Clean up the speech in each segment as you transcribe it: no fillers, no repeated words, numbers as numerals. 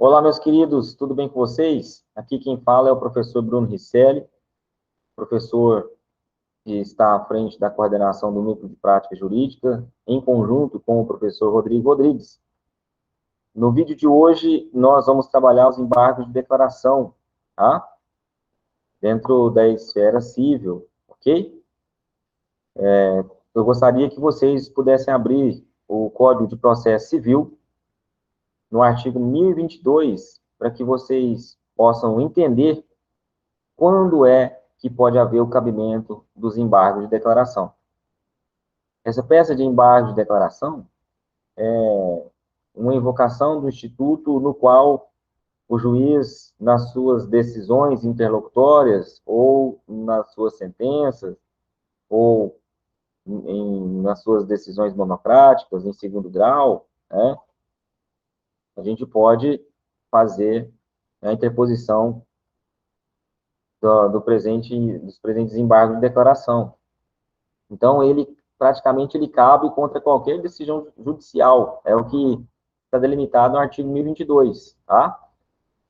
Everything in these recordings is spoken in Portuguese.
Olá, meus queridos, tudo bem com vocês? Aqui quem fala é o professor Bruno Risselli, professor que está à frente da coordenação do Núcleo de Prática Jurídica, em conjunto com o professor Rodrigo Rodrigues. No vídeo de hoje, nós vamos trabalhar os embargos de declaração, tá? Dentro da esfera civil, ok? Eu gostaria que vocês pudessem abrir o Código de Processo Civil, no artigo 1022, para que vocês possam entender quando é que pode haver o cabimento dos embargos de declaração. Essa peça de embargo de declaração é uma invocação do Instituto no qual o juiz, nas suas decisões interlocutórias, ou nas suas sentenças, ou nas suas decisões monocráticas, em segundo grau, né, a gente pode fazer a interposição dos presentes embargos de declaração. Então, praticamente ele cabe contra qualquer decisão judicial, é o que está delimitado no artigo 1022, tá?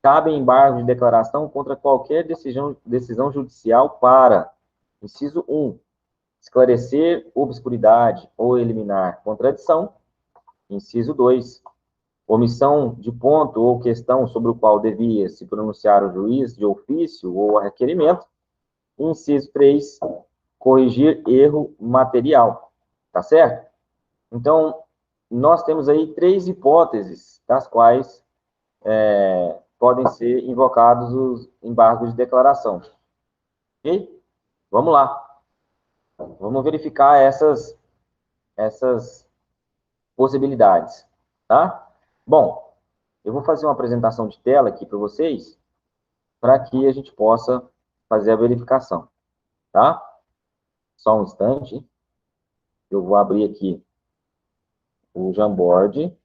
Cabe embargo de declaração contra qualquer decisão judicial para, inciso 1, esclarecer obscuridade ou eliminar contradição, inciso 2, omissão de ponto ou questão sobre o qual devia se pronunciar o juiz de ofício ou a requerimento, inciso 3, corrigir erro material, tá certo? Então, nós temos aí 3 hipóteses, das quais podem ser invocados os embargos de declaração. Ok? Vamos lá. Vamos verificar essas possibilidades, tá? Bom, eu vou fazer uma apresentação de tela aqui para vocês, para que a gente possa fazer a verificação, tá? Só um instante. Eu vou abrir aqui o Jamboard.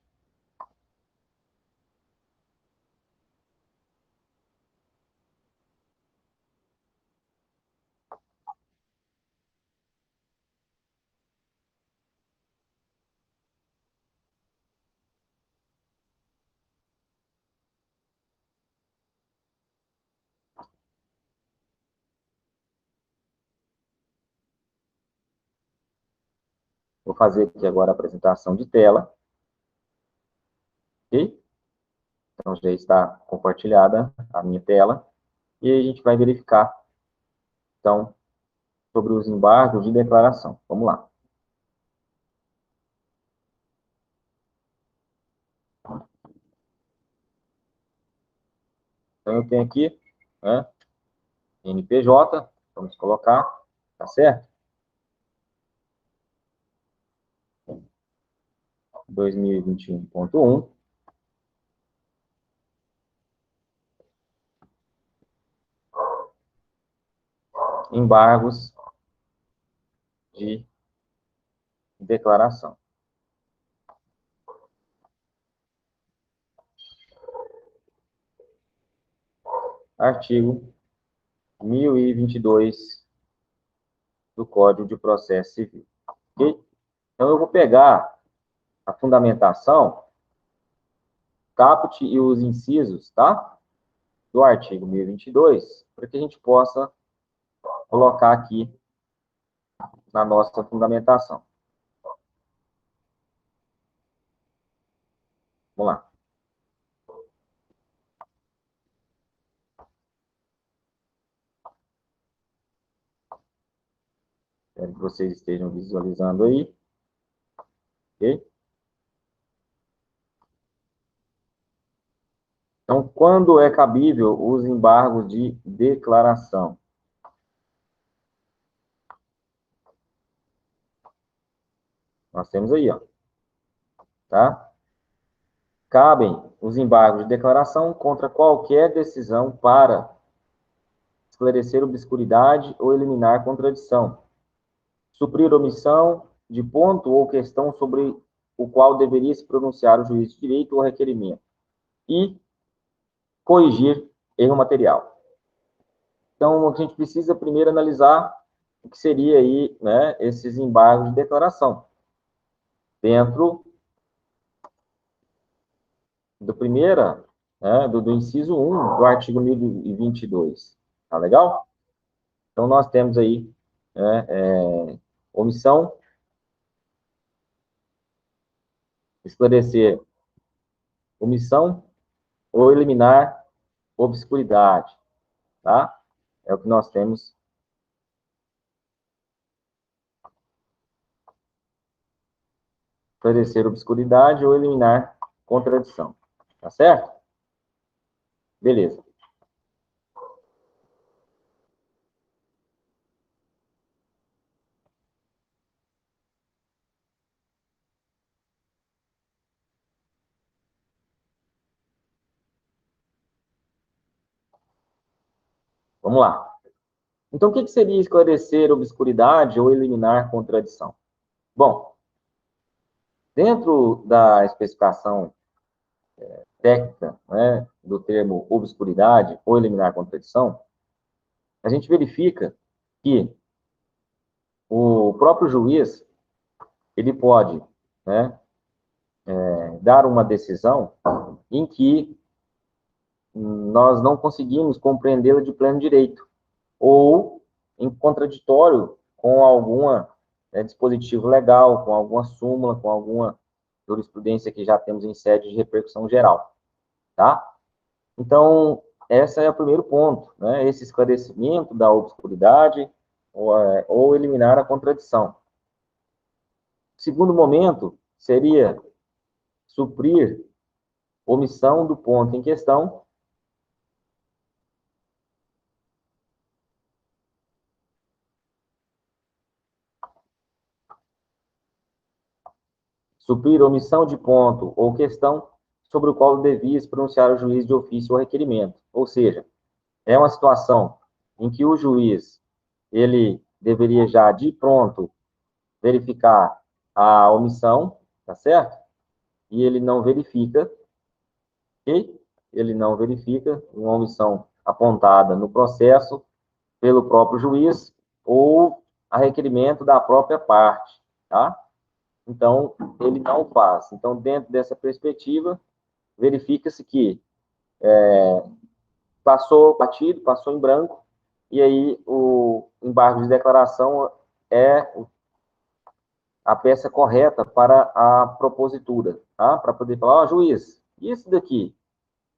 Vou fazer aqui agora a apresentação de tela. Ok? Então, já está compartilhada a minha tela. E aí a gente vai verificar, então, sobre os embargos de declaração. Vamos lá. Então, eu tenho aqui, né, NPJ, vamos colocar, tá certo? 2021.1. Embargos de declaração. Artigo 1022 do Código de Processo Civil. Okay? Então, eu vou pegar a fundamentação, caput e os incisos, tá? Do artigo 1022, para que a gente possa colocar aqui na nossa fundamentação. Vamos lá. Espero que vocês estejam visualizando aí. Ok? Então, quando é cabível os embargos de declaração? Nós temos aí, ó. Tá? Cabem os embargos de declaração contra qualquer decisão para esclarecer obscuridade ou eliminar contradição, suprir omissão de ponto ou questão sobre o qual deveria se pronunciar o juiz de direito ou requerimento, e corrigir erro material. Então, a gente precisa primeiro analisar o que seria aí, né, esses embargos de declaração. Dentro da primeira né, do inciso 1 do artigo 1022. Tá legal? Então, nós temos aí, né, omissão, esclarecer omissão ou eliminar obscuridade, tá? É o que nós temos. Esclarecer obscuridade ou eliminar contradição. Tá certo? Beleza. Vamos lá. Então, o que seria esclarecer obscuridade ou eliminar contradição? Bom, dentro da especificação técnica, né, do termo obscuridade ou eliminar contradição, a gente verifica que o próprio juiz, ele pode, né, dar uma decisão em que nós não conseguimos compreendê-la de pleno direito, ou em contraditório com alguma dispositivo legal, com alguma súmula, com alguma jurisprudência que já temos em sede de repercussão geral, tá? Então, esse é o primeiro ponto, né? Esse esclarecimento da obscuridade ou eliminar a contradição. O segundo momento seria suprir omissão do ponto em questão, suprir omissão de ponto ou questão sobre o qual devia se pronunciar o juiz de ofício ou requerimento. Ou seja, é uma situação em que o juiz, ele deveria já de pronto verificar a omissão, tá certo? E ele não verifica, ok? Ele não verifica uma omissão apontada no processo pelo próprio juiz ou a requerimento da própria parte, tá? Então, ele não faz. Então, dentro dessa perspectiva, verifica-se que passou batido, passou em branco, e aí o embargo de declaração é a peça correta para a propositura, tá? Para poder falar, ó, juiz, e isso daqui,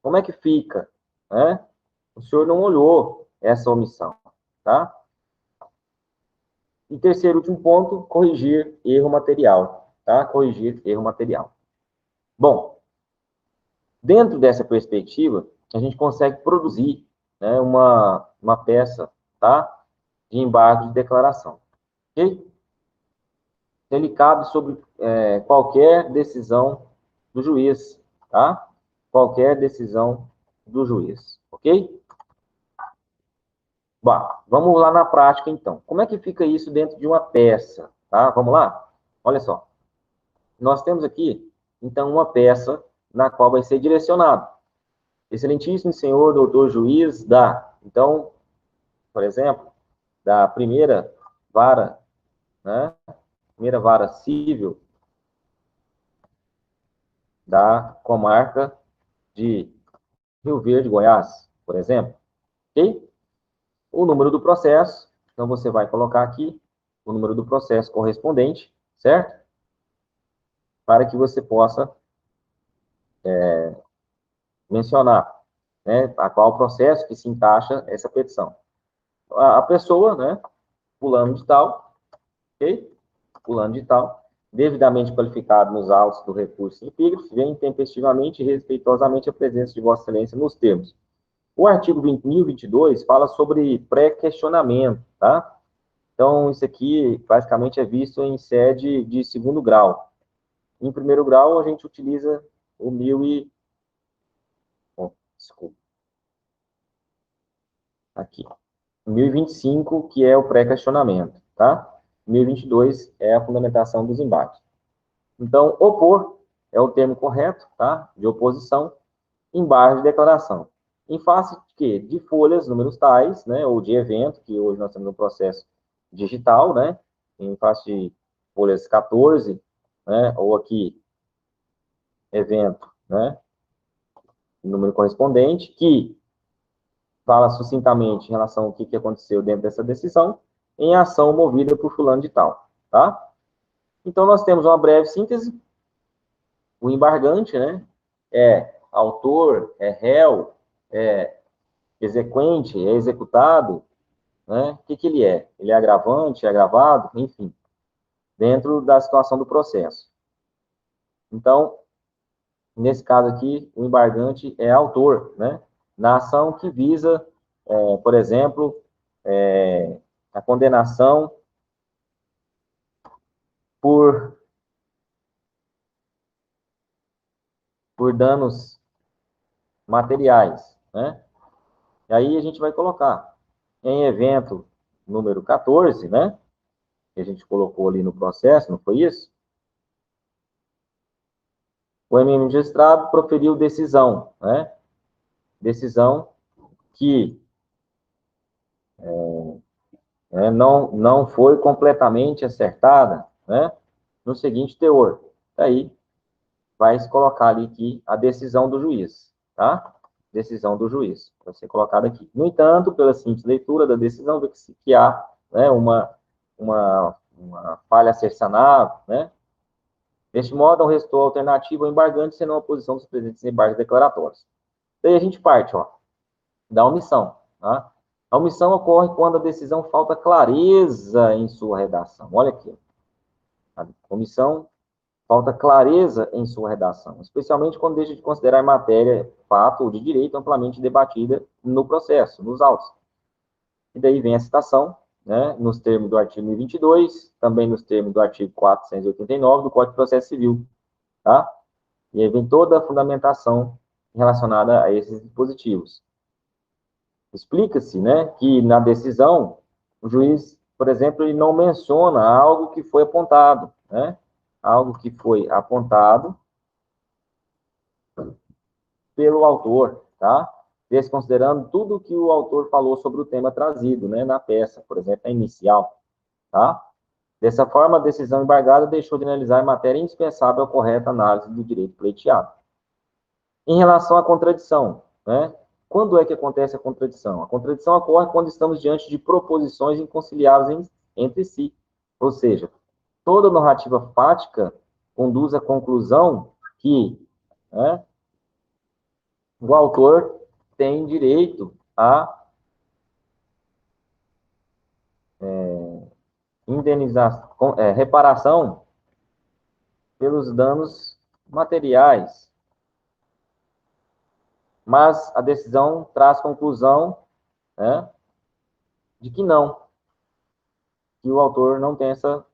como é que fica? Né? O senhor não olhou essa omissão, tá? E terceiro, último ponto, corrigir erro material, tá? Corrigir erro material. Bom, dentro dessa perspectiva, a gente consegue produzir, né, uma peça, tá, de embargo de declaração. Ok? Ele cabe sobre qualquer decisão do juiz, tá? Qualquer decisão do juiz, ok? Bom, vamos lá na prática, então. Como é que fica isso dentro de uma peça, tá? Vamos lá? Olha só. Nós temos aqui, então, uma peça na qual vai ser direcionado. Excelentíssimo senhor doutor juiz da, então, por exemplo, da primeira vara, né? Primeira vara civil da comarca de Rio Verde, Goiás, por exemplo. Ok? O número do processo, então você vai colocar aqui o número do processo correspondente, certo? Para que você possa mencionar, né, a qual processo que se encaixa essa petição. A pessoa, né, fulano de tal, ok? Fulano de tal, devidamente qualificado nos autos do recurso em epígrafe, vem tempestivamente e respeitosamente a presença de Vossa Excelência nos termos. O artigo 1022 fala sobre pré-questionamento, tá? Então, isso aqui basicamente é visto em sede de segundo grau. Em primeiro grau, a gente utiliza o 1000 e... Oh, desculpa. Aqui. 1025, que é o pré-questionamento, tá? 1022 é a fundamentação dos embates. Então, opor é o termo correto, tá? De oposição, embargo de declaração. Em face de quê? De folhas, números tais, né? Ou de evento, que hoje nós temos um processo digital, né? Em face de folhas 14, né? Ou aqui, evento, né? o número correspondente, que fala sucintamente em relação ao que aconteceu dentro dessa decisão, em ação movida por fulano de tal, tá? Então, nós temos uma breve síntese. O embargante, né, é autor, é réu, é exequente, é executado, né? O que ele é? Ele é agravante, é agravado, enfim, dentro da situação do processo. Então, nesse caso aqui, o embargante é autor, né? Na ação que visa, por exemplo, a condenação por danos materiais, né? E aí a gente vai colocar em evento número 14, né? Que a gente colocou ali no processo, não foi isso? O magistrado proferiu decisão, né? Decisão que não foi completamente acertada, né? No seguinte teor. Daí vai se colocar ali que a decisão do juiz, tá? Decisão do juiz, vai ser colocada aqui. No entanto, pela simples leitura da decisão, vê-se que há, né, uma falha a ser sanada, né? Deste modo, não restou alternativa ao embargante, senão a posição dos presentes embargos declaratórios. Daí a gente parte, ó, da omissão, tá? A omissão ocorre quando a decisão falta clareza em sua redação. Olha aqui, a omissão falta clareza em sua redação, especialmente quando deixa de considerar matéria, fato ou de direito amplamente debatida no processo, nos autos. E daí vem a citação, né, nos termos do artigo 1022, também nos termos do artigo 489 do Código de Processo Civil, tá? E aí vem toda a fundamentação relacionada a esses dispositivos. Explica-se, né, que na decisão, o juiz, por exemplo, ele não menciona algo que foi apontado, né? Algo que foi apontado pelo autor, tá? Desconsiderando tudo que o autor falou sobre o tema trazido, né, na peça, por exemplo, a inicial, tá? Dessa forma, a decisão embargada deixou de analisar a matéria indispensável à correta análise do direito pleiteado. Em relação à contradição, né? Quando é que acontece a contradição? A contradição ocorre quando estamos diante de proposições inconciliáveis entre si, ou seja, toda narrativa fática conduz à conclusão que, né, o autor tem direito à indenização, reparação pelos danos materiais, mas a decisão traz conclusão, né, de que não, que o autor não tem essa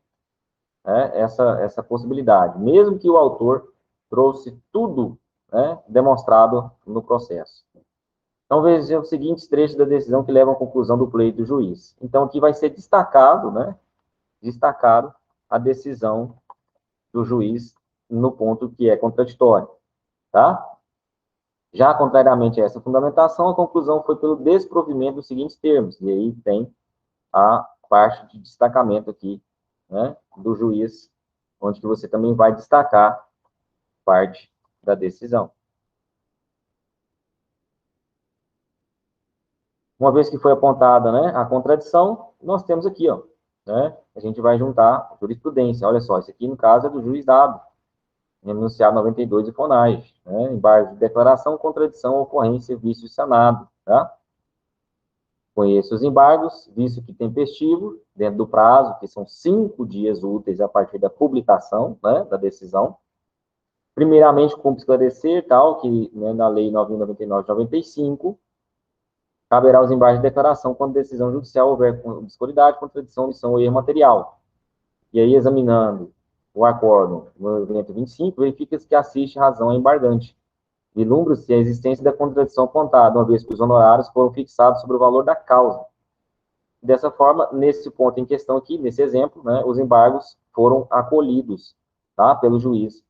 possibilidade, mesmo que o autor trouxe tudo, né, demonstrado no processo. Então, veja os seguintes trechos da decisão que levam à conclusão do pleito do juiz. Então, aqui vai ser destacado, né, destacado a decisão do juiz no ponto que é contraditório, tá? Já contrariamente a essa fundamentação, a conclusão foi pelo desprovimento dos seguintes termos, e aí tem a parte de destacamento aqui, né, do juiz, onde que você também vai destacar parte da decisão. Uma vez que foi apontada, né, a contradição, nós temos aqui, ó, né, a gente vai juntar a jurisprudência. Olha só, isso aqui, no caso, é do juiz dado, enunciado 92 de FONAGE, né, embargo de declaração, contradição, ocorrência, vício sanado, tá? Conheço os embargos, vício que tempestivo, dentro do prazo, que são 5 dias úteis a partir da publicação, né, da decisão. Primeiramente, cumpre esclarecer, tal, que, né, na Lei 9.099 de 95, caberá os embargos de declaração quando decisão judicial houver discordidade, contradição, omissão ou erro material. E aí, examinando o acórdão no evento 25, verifica-se que assiste razão a embargante. Vislumbra-se a existência da contradição apontada, uma vez que os honorários foram fixados sobre o valor da causa. Dessa forma, nesse ponto em questão aqui, nesse exemplo, né, os embargos foram acolhidos, tá, pelo juiz.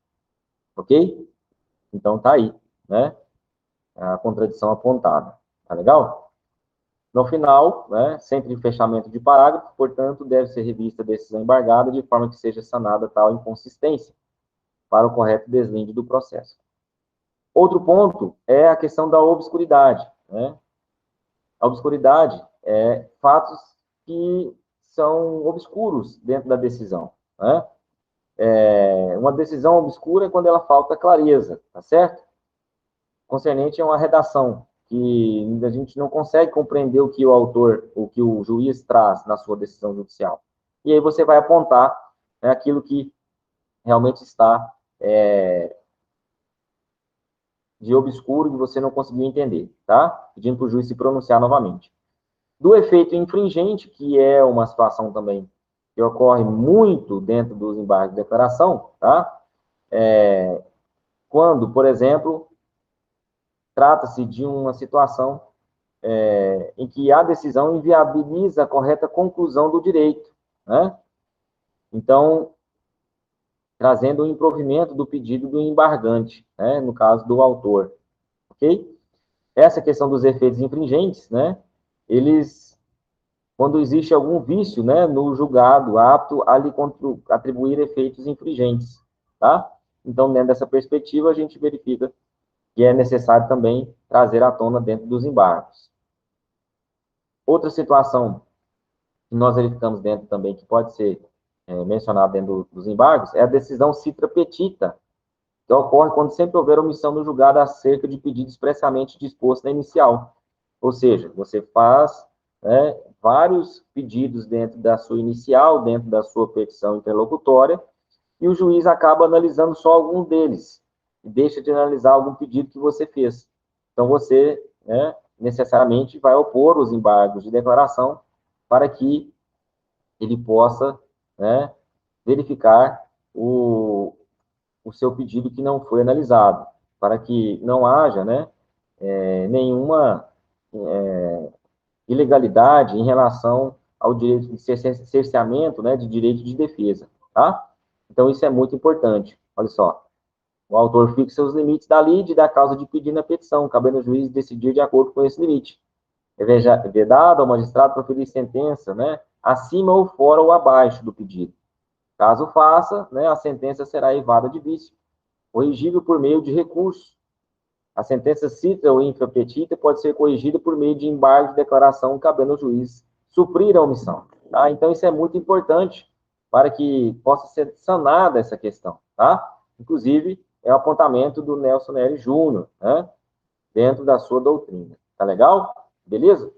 Ok? Então, tá aí, né, a contradição apontada. Tá legal? No final, né, sempre em fechamento de parágrafo, portanto, deve ser revista a decisão embargada de forma que seja sanada tal inconsistência para o correto deslinde do processo. Outro ponto é a questão da obscuridade, né? A obscuridade é fatos que são obscuros dentro da decisão, né? Uma decisão obscura é quando ela falta clareza, tá certo? Concernente a uma redação, que a gente não consegue compreender o que o autor, o que o juiz traz na sua decisão judicial. E aí você vai apontar, né, aquilo que realmente está de obscuro que você não conseguiu entender, tá? Pedindo para o juiz se pronunciar novamente. Do efeito infringente, que é uma situação também que ocorre muito dentro dos embargos de declaração, tá? Quando, por exemplo, trata-se de uma situação em que a decisão inviabiliza a correta conclusão do direito, né? Então, trazendo o improvimento do pedido do embargante, né? No caso do autor, ok? Essa questão dos efeitos infringentes, né? Eles, quando existe algum vício, né, no julgado apto a lhe atribuir efeitos infringentes, tá? Então, dentro dessa perspectiva, a gente verifica que é necessário também trazer à tona dentro dos embargos. Outra situação que nós verificamos dentro também, que pode ser mencionada dentro dos embargos, é a decisão citra petita, que ocorre quando sempre houver omissão no julgado acerca de pedido expressamente disposto na inicial. Ou seja, você faz, né, vários pedidos dentro da sua inicial, dentro da sua petição interlocutória, e o juiz acaba analisando só alguns deles, e deixa de analisar algum pedido que você fez. Então, você, né, necessariamente vai opor os embargos de declaração para que ele possa, né, verificar o seu pedido que não foi analisado, para que não haja, né, nenhuma ilegalidade em relação ao direito de cerceamento, né, de direito de defesa, tá? Então, isso é muito importante. Olha só, o autor fixa os limites da lide e da causa de pedido na petição, cabendo ao juiz decidir de acordo com esse limite. É vedado ao magistrado proferir sentença, né, acima ou fora ou abaixo do pedido. Caso faça, né, a sentença será evada de vício, corrigível por meio de recurso. A sentença citra ou infrapetita pode ser corrigida por meio de embargo de declaração, cabendo ao juiz suprir a omissão. Tá? Então, isso é muito importante para que possa ser sanada essa questão. Tá? Inclusive, é o apontamento do Nelson Nery Júnior, né, dentro da sua doutrina. Tá legal? Beleza?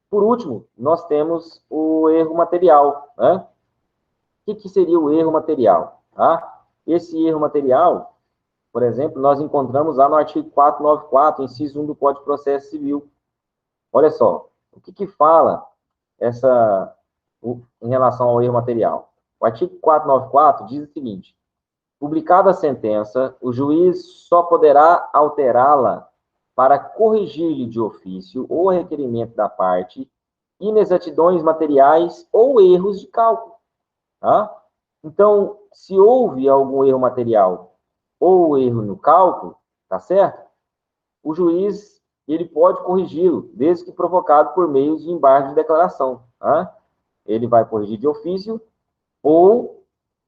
Por último, nós temos o erro material. Né? O que seria o erro material? Tá? Esse erro material, por exemplo, nós encontramos lá no artigo 494, inciso 1 do Código de Processo Civil. Olha só, o que fala em relação ao erro material? O artigo 494 diz o seguinte: publicada a sentença, o juiz só poderá alterá-la para corrigir-lhe de ofício ou a requerimento da parte inexatidões materiais ou erros de cálculo. Tá? Então, se houve algum erro material ou erro no cálculo, tá certo? O juiz, ele pode corrigi-lo, desde que provocado por meio de embargo de declaração. Tá? Ele vai corrigir de ofício ou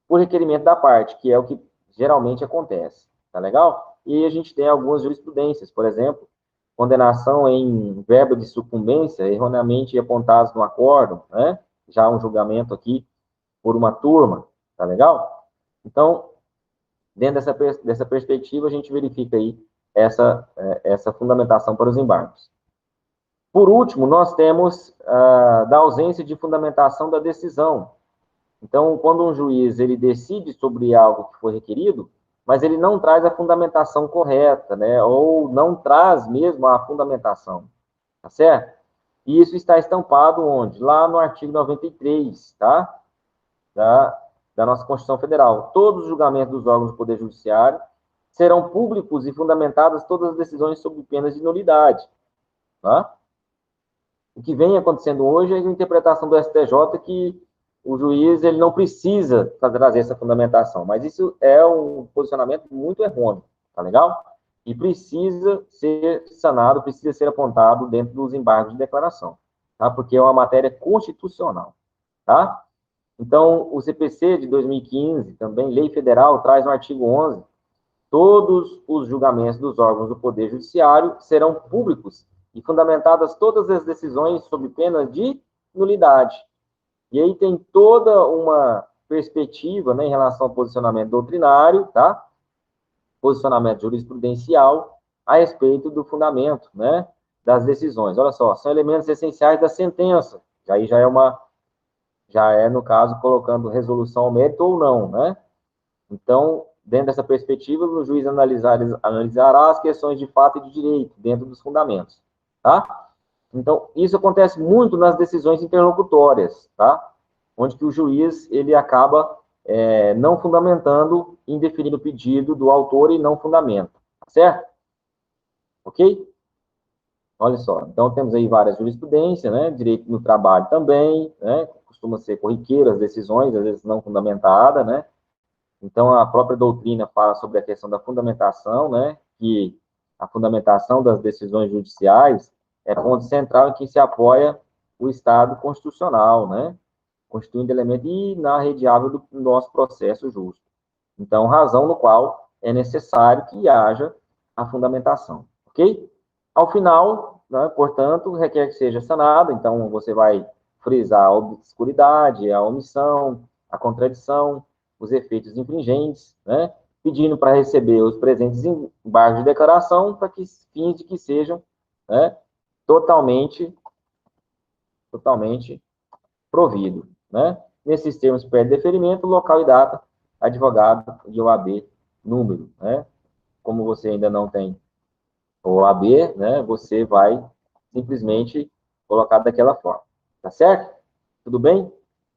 por requerimento da parte, que é o que geralmente acontece. Tá legal? E a gente tem algumas jurisprudências, por exemplo, condenação em verba de sucumbência, erroneamente apontados no acórdão, né? Já um julgamento aqui por uma turma, tá legal? Então, dentro dessa perspectiva, a gente verifica aí essa fundamentação para os embargos. Por último, nós temos da ausência de fundamentação da decisão. Então, quando um juiz ele decide sobre algo que foi requerido, mas ele não traz a fundamentação correta, né? Ou não traz mesmo a fundamentação, tá certo? E isso está estampado onde? Lá no artigo 93, tá? Da nossa Constituição Federal. Todos os julgamentos dos órgãos do Poder Judiciário serão públicos e fundamentadas todas as decisões sob penas de nulidade. Tá? O que vem acontecendo hoje é a interpretação do STJ que o juiz ele não precisa trazer essa fundamentação, mas isso é um posicionamento muito errôneo, tá legal? E precisa ser sanado, precisa ser apontado dentro dos embargos de declaração, tá? Porque é uma matéria constitucional, tá? Então, o CPC de 2015, também, Lei Federal, traz no artigo 11, Todos os julgamentos dos órgãos do Poder Judiciário serão públicos e fundamentadas todas as decisões sob pena de nulidade. E aí tem toda uma perspectiva, né, em relação ao posicionamento doutrinário, tá? Posicionamento jurisprudencial a respeito do fundamento, né, das decisões. Olha só, são elementos essenciais da sentença. Aí já é, no caso, colocando resolução ao mérito ou não, né? Então, dentro dessa perspectiva, o juiz analisará as questões de fato e de direito, dentro dos fundamentos, tá? Então, isso acontece muito nas decisões interlocutórias, tá? Onde que o juiz, ele acaba não fundamentando, indeferindo o pedido do autor e não fundamenta, certo? Ok? Olha só, então temos aí várias jurisprudências, né? Direito no trabalho também, né? Costuma ser corriqueiro as decisões, às vezes não fundamentada, né? Então, a própria doutrina fala sobre a questão da fundamentação, né? Que a fundamentação das decisões judiciais é ponto central em que se apoia o Estado constitucional, né? Constituindo elemento inarrediável do nosso processo justo. Então, razão no qual é necessário que haja a fundamentação, ok? Ao final, né, portanto, requer que seja sanado, então você vai frisar a obscuridade, a omissão, a contradição, os efeitos infringentes, né, pedindo para receber os presentes embargos de declaração para que fins de que sejam, né, totalmente provido, né? Nesses termos, pede deferimento, local e data, advogado de OAB, número, né? Como você ainda não tem OAB, né? Você vai simplesmente colocar daquela forma, tá certo? Tudo bem?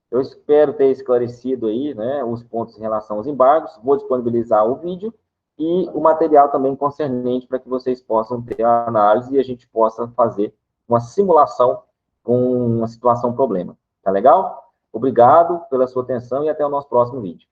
Eu espero ter esclarecido aí, né, os pontos em relação aos embargos. Vou disponibilizar o vídeo e o material também concernente para que vocês possam ter a análise e a gente possa fazer uma simulação com uma situação problema. Tá legal? Obrigado pela sua atenção e até o nosso próximo vídeo.